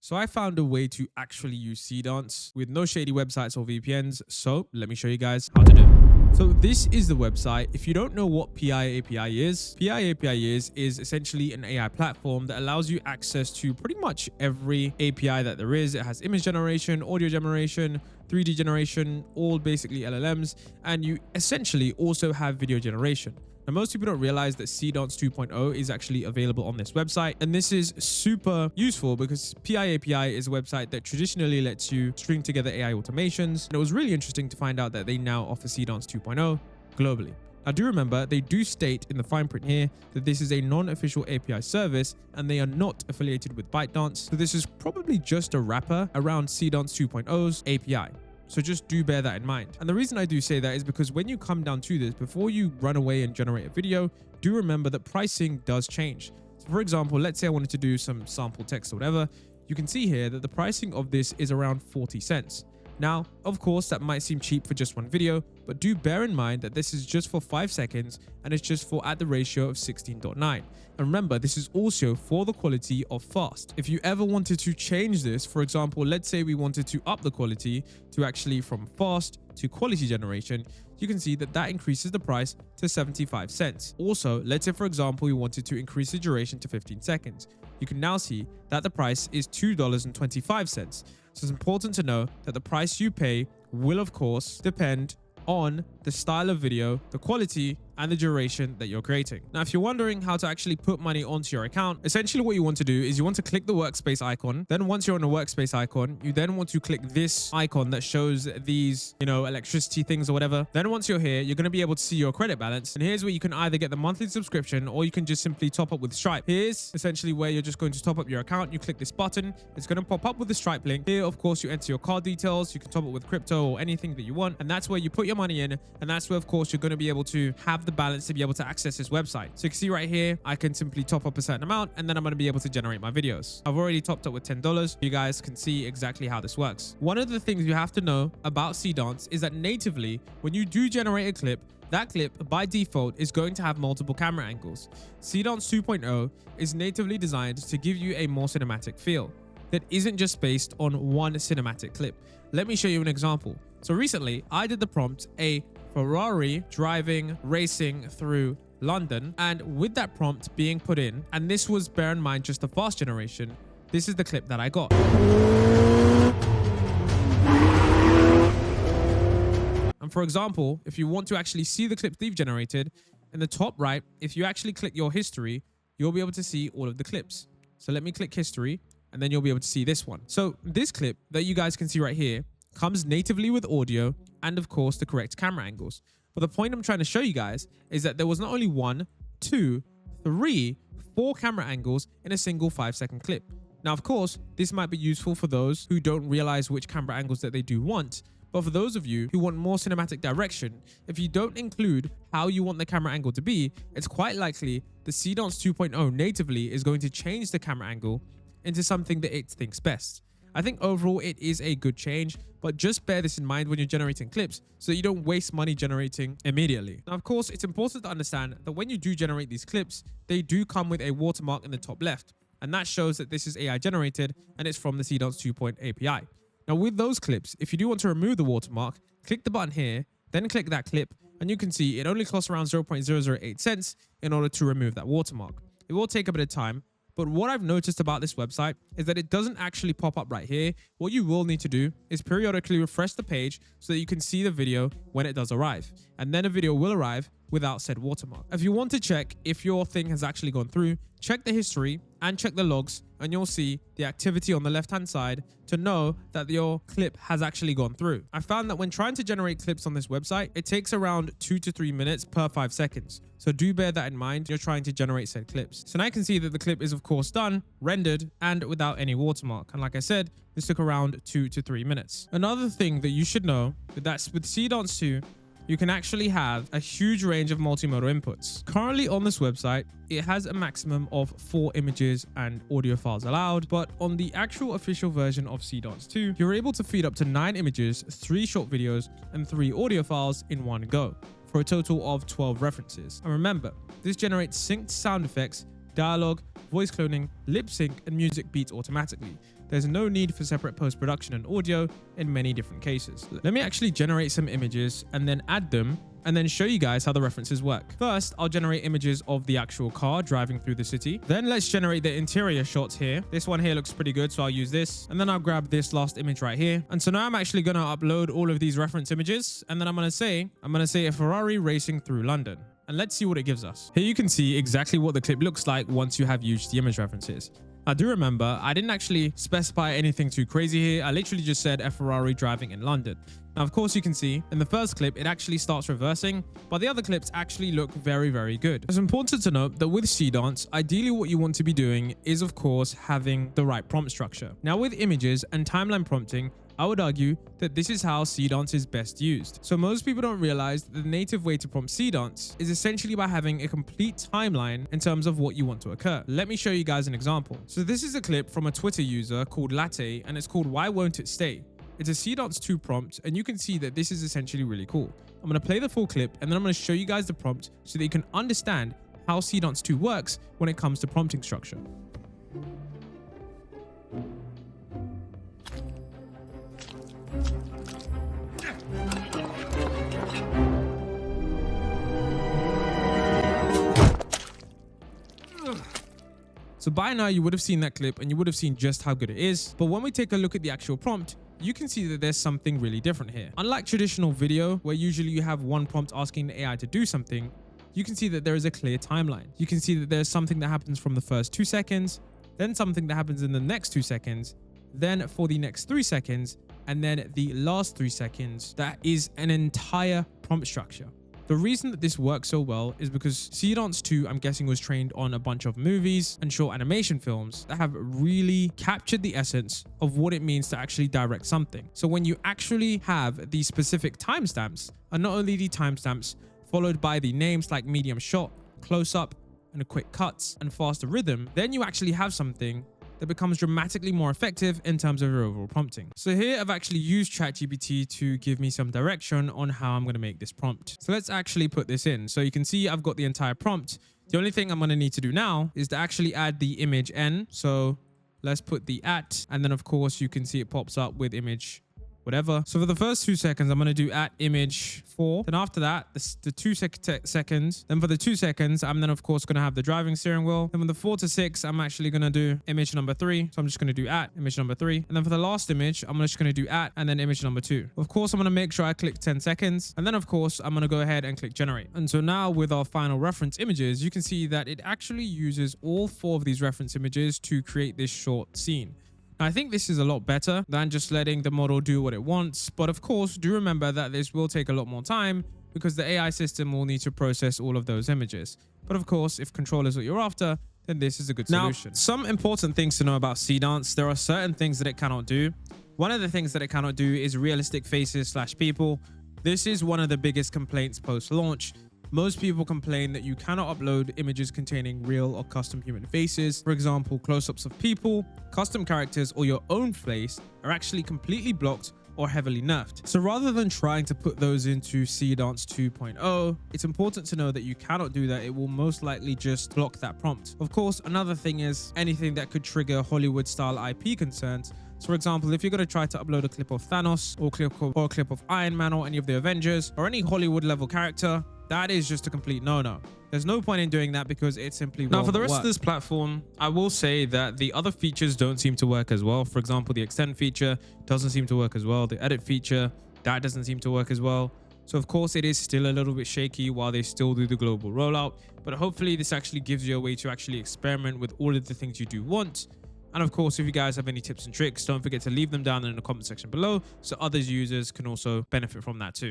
So I found a way to actually use SeeDance with no shady websites or VPNs. So let me show you guys how to do it. So this is the website. If you don't know what PI API is essentially an AI platform that allows you access to pretty much every API that there is. It has image generation, audio generation, 3D generation, all basically LLMs, and you essentially also have video generation. Now, most people don't realize that SeeDance 2.0 is actually available on this website. And this is super useful because PI API is a website that traditionally lets you string together AI automations. And it was really interesting to find out that they now offer SeeDance 2.0 globally. Now, do remember, they do state in the fine print here that this is a non-official API service and they are not affiliated with ByteDance. So this is probably just a wrapper around SeeDance 2.0's API. So just do bear that in mind. And the reason I do say that is because when you come down to this, before you run away and generate a video, do remember that pricing does change. So for example, let's say I wanted to do some sample text or whatever, you can see here that the pricing of this is around 40 cents. Now, of course, that might seem cheap for just one video, but do bear in mind that this is just for 5 seconds and it's just for at the ratio of 16.9. And remember, this is also for the quality of fast. If you ever wanted to change this, for example, let's say we wanted to up the quality to actually from fast to quality generation, you can see that that increases the price to 75 cents. Also, let's say, for example, we wanted to increase the duration to 15 seconds. You can now see that the price is $2.25. So it's important to know that the price you pay will, of course, depend on the style of video, the quality, and the duration that you're creating. Now, if you're wondering how to actually put money onto your account, essentially what you want to do is you want to click the workspace icon. Then once you're on the workspace icon, you then want to click this icon that shows these, electricity things or whatever. Then once you're here, you're going to be able to see your credit balance. And here's where you can either get the monthly subscription or you can just simply top up with Stripe. Here's essentially where you're just going to top up your account. You click this button. It's going to pop up with the Stripe link. Here, of course, you enter your card details. You can top up with crypto or anything that you want. And that's where you put your money in. And that's where, of course, you're going to be able to have the balance to be able to access this website. So you can see right here, I can simply top up a certain amount and then I'm going to be able to generate my videos. I've already topped up with $10. You guys can see exactly how this works. One of the things you have to know about SeeDance is that natively, when you do generate a clip, that clip by default is going to have multiple camera angles. SeeDance 2.0 is natively designed to give you a more cinematic feel that isn't just based on one cinematic clip. Let me show you an example. So recently, I did the prompt, a Ferrari driving, racing through London. And with that prompt being put in, and this was, bear in mind, just the fast generation, this is the clip that I got. And for example, if you want to actually see the clips they've generated, in the top right, if you actually click your history, you'll be able to see all of the clips. So let me click history, and then you'll be able to see this one. So this clip that you guys can see right here comes natively with audio and, of course, the correct camera angles. But the point I'm trying to show you guys is that there was not only 1, 2, 3, 4 camera angles in a single 5-second clip. Now, of course, this might be useful for those who don't realize which camera angles that they do want. But for those of you who want more cinematic direction, if you don't include how you want the camera angle to be, it's quite likely the SeeDance 2.0 natively is going to change the camera angle into something that it thinks best. I think overall it is a good change, but just bear this in mind when you're generating clips so that you don't waste money generating immediately. Now, of course, it's important to understand that when you do generate these clips, they do come with a watermark in the top left. And that shows that this is AI generated and it's from the SeeDance 2.0 API. Now, with those clips, if you do want to remove the watermark, click the button here, then click that clip, and you can see it only costs around 0.008 cents in order to remove that watermark. It will take a bit of time. But what I've noticed about this website is that it doesn't actually pop up right here. What you will need to do is periodically refresh the page so that you can see the video when it does arrive. And then a video will arrive without said watermark. If you want to check if your thing has actually gone through, check the history and check the logs, and you'll see the activity on the left-hand side to know that your clip has actually gone through. I found that when trying to generate clips on this website, it takes around 2 to 3 minutes per 5 seconds. So do bear that in mind when you're trying to generate said clips. So now I can see that the clip is, of course, done, rendered, and without any watermark. And like I said, this took around 2 to 3 minutes. Another thing that you should know is that with SeeDance 2, you can actually have a huge range of multimodal inputs. Currently on this website, it has a maximum of 4 images and audio files allowed, but on the actual official version of SeeDance 2, you're able to feed up to 9 images, 3 short videos, and 3 audio files in one go, for a total of 12 references. And remember, this generates synced sound effects, dialogue, voice cloning, lip sync, and music beats automatically. there's no need for separate post-production and audio in many different cases. Let me actually generate some images and then add them and then show you guys how the references work. First, I'll generate images of the actual car driving through the city. Then let's generate the interior shots here. This one here looks pretty good, so I'll use this. And then I'll grab this last image right here. And so now I'm actually going to upload all of these reference images. And then I'm going to say a Ferrari racing through London. And let's see what it gives us. Here you can see exactly what the clip looks like once you have used the image references. I do remember I didn't actually specify anything too crazy here. I literally just said a Ferrari driving in London. Now, of course, you can see in the first clip, it actually starts reversing, but the other clips actually look very, very good. It's important to note that with SeeDance, ideally what you want to be doing is, of course, having the right prompt structure. Now, with images and timeline prompting, I would argue that this is how SeeDance is best used. So most people don't realize that the native way to prompt SeeDance is essentially by having a complete timeline in terms of what you want to occur. Let me show you guys an example. So this is a clip from a Twitter user called Latte, and it's called Why Won't It Stay? It's a SeeDance 2 prompt, and you can see that this is essentially really cool. I'm going to play the full clip, and then I'm going to show you guys the prompt so that you can understand how SeeDance 2 works when it comes to prompting structure. So by now you would have seen that clip and you would have seen just how good it is. But when we take a look at the actual prompt, you can see that there's something really different here. Unlike traditional video, where usually you have one prompt asking the AI to do something, you can see that there is a clear timeline. You can see that there's something that happens from the first 2 seconds, then something that happens in the next 2 seconds, then for the next 3 seconds, and then the last 3 seconds. That is an entire prompt structure. The reason that this works so well is because SeeDance 2, I'm guessing, was trained on a bunch of movies and short animation films that have really captured the essence of what it means to actually direct something. So when you actually have these specific timestamps, and not only the timestamps followed by the names like medium shot, close up, and quick cuts, and faster rhythm, then you actually have something that becomes dramatically more effective in terms of your overall prompting. So here I've actually used ChatGPT to give me some direction on how I'm going to make this prompt. So let's actually put this in. So you can see I've got the entire prompt. The only thing I'm going to need to do now is to actually add the image n. So let's put the @ and then of course you can see it pops up with image whatever. So for the first 2 seconds, I'm going to do @image 4. Then after that, the 2 seconds. Then for the 2 seconds, I'm then of course going to have the driving steering wheel. Then with the 4 to 6, I'm actually going to do image number 3. So I'm just going to do @image number 3. And then for the last image, I'm just going to do and then image number 2. Of course, I'm going to make sure I click 10 seconds. And then of course, I'm going to go ahead and click generate. And so now with our final reference images, you can see that it actually uses all 4 of these reference images to create this short scene. I think this is a lot better than just letting the model do what it wants. But of course, do remember that this will take a lot more time because the AI system will need to process all of those images. But of course, if control is what you're after, then this is a good solution. Now, some important things to know about SeeDance. There are certain things that it cannot do. One of the things that it cannot do is realistic faces / people. This is one of the biggest complaints post-launch. Most people complain that you cannot upload images containing real or custom human faces. For example, close-ups of people, custom characters, or your own face are actually completely blocked or heavily nerfed. So rather than trying to put those into SeeDance 2.0, it's important to know that you cannot do that. It will most likely just block that prompt. Of course, another thing is anything that could trigger Hollywood-style IP concerns. So for example, if you're going to try to upload a clip of Thanos or a clip of Iron Man or any of the Avengers or any Hollywood level character, that is just a complete no-no. There's no point in doing that because it simply won't work. Now, for the rest of this platform, I will say that the other features don't seem to work as well. For example, the extend feature doesn't seem to work as well. The edit feature, that doesn't seem to work as well. So of course, it is still a little bit shaky while they still do the global rollout. But hopefully this actually gives you a way to actually experiment with all of the things you do want. And of course, if you guys have any tips and tricks, don't forget to leave them down in the comment section below so other users can also benefit from that too.